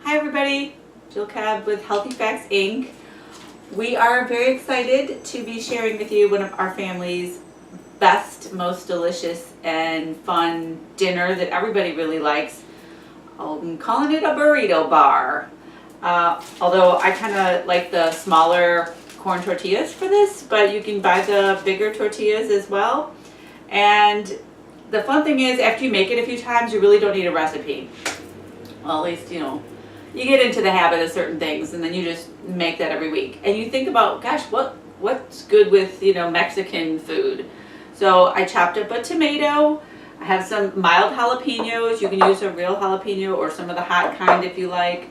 Hi everybody, Jill Cab with Healthy Facts Inc. We are very excited to be sharing with you one of our family's best, most delicious and fun dinner that everybody really likes. I'm calling it a burrito bar. Although I kind of like the smaller corn tortillas for this, but you can buy the bigger tortillas as well. And the fun thing is, after you make it a few times, you really don't need a recipe. Well, at least, you get into the habit of certain things and then you just make that every week. And you think about, gosh, what's good with, Mexican food? So I chopped up a tomato. I have some mild jalapenos. You can use a real jalapeno or some of the hot kind if you like.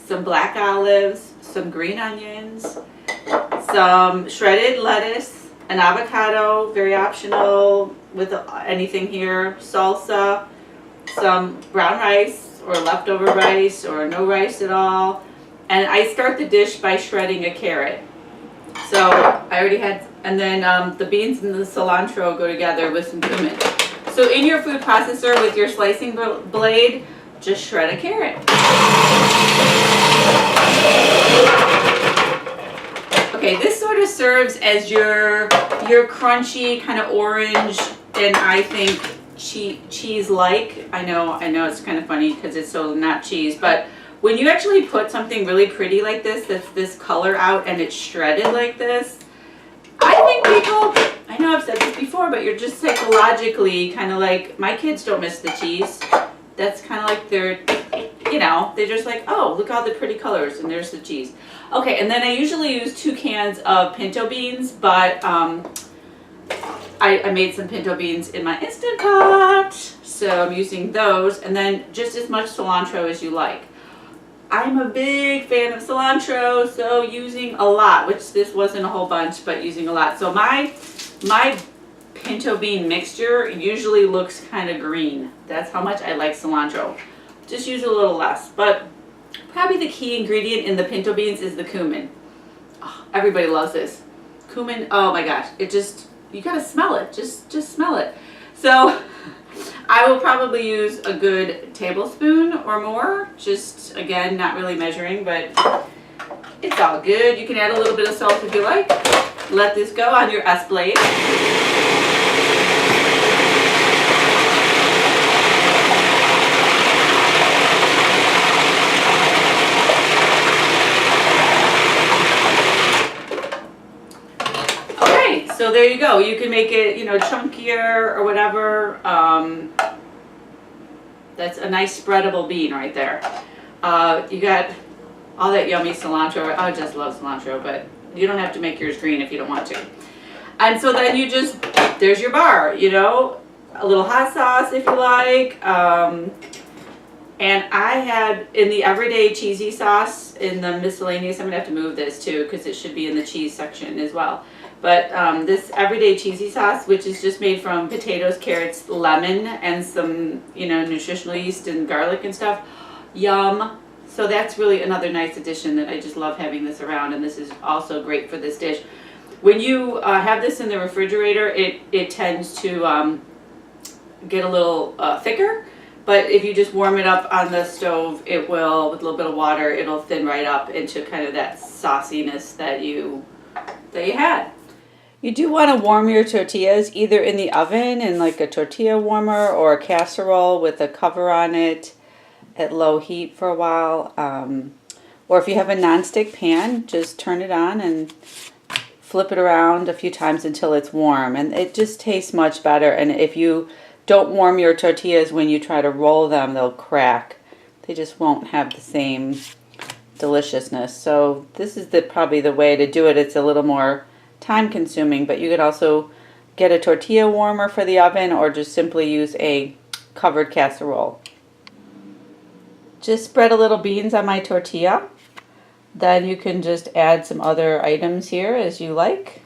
Some black olives, some green onions, some shredded lettuce, an avocado, very optional with anything here, salsa, some brown rice, or leftover rice, or no rice at all. And I start the dish by shredding a carrot. So I already had, and then the beans and the cilantro go together with some cumin. So in your food processor with your slicing blade, just shred a carrot. Okay, this sort of serves as your crunchy kind of orange, and I think cheese-like. I know it's kind of funny because it's so not cheese, but when you actually put something really pretty like this, that's this color out and it's shredded like this, I think people, I know I've said this before, but you're just psychologically kind of like, my kids don't miss the cheese. That's kind of like they're just like, oh, look at all the pretty colors and there's the cheese. Okay, and then I usually use 2 cans of pinto beans, but I made some pinto beans in my Instant Pot, so I'm using those, and then just as much cilantro as you like. I'm a big fan of cilantro, so using a lot, which this wasn't a whole bunch, but using a lot. So my pinto bean mixture usually looks kind of green. That's how much I like cilantro. Just use a little less, but probably the key ingredient in the pinto beans is the cumin. Oh, everybody loves this. Cumin, oh my gosh, you gotta smell it, just smell it. So I will probably use a good tablespoon or more, just again, not really measuring, but it's all good. You can add a little bit of salt if you like. Let this go on your S blade. So there you go. You can make it, chunkier or whatever. That's a nice spreadable bean right there. You got all that yummy cilantro. I just love cilantro, but you don't have to make yours green if you don't want to. And so then there's your bar, a little hot sauce if you like. And I had, in the everyday cheesy sauce, in the miscellaneous, I'm going to have to move this too because it should be in the cheese section as well. But this everyday cheesy sauce, which is just made from potatoes, carrots, lemon, and some, nutritional yeast and garlic and stuff. Yum. So that's really another nice addition that I just love having this around, and this is also great for this dish. When you have this in the refrigerator, it tends to get a little thicker, but if you just warm it up on the stove, it will, with a little bit of water, it'll thin right up into kind of that sauciness that you had. You do want to warm your tortillas either in the oven in like a tortilla warmer or a casserole with a cover on it at low heat for a while. Or if you have a nonstick pan, just turn it on and flip it around a few times until it's warm. And it just tastes much better. And if you don't warm your tortillas when you try to roll them, they'll crack. They just won't have the same deliciousness. So this is probably the way to do it. It's a little more time consuming, but you could also get a tortilla warmer for the oven or just simply use a covered casserole. Just spread a little beans on my tortilla. Then you can just add some other items here as you like.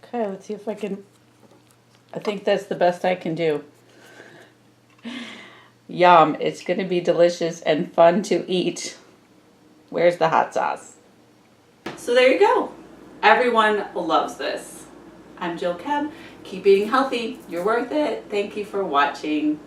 Okay, let's see if I can. I think that's the best I can do. Yum, it's going to be delicious and fun to eat. Where's the hot sauce? So there you go. Everyone loves this. I'm Jill Keb. Keep eating healthy. You're worth it. Thank you for watching.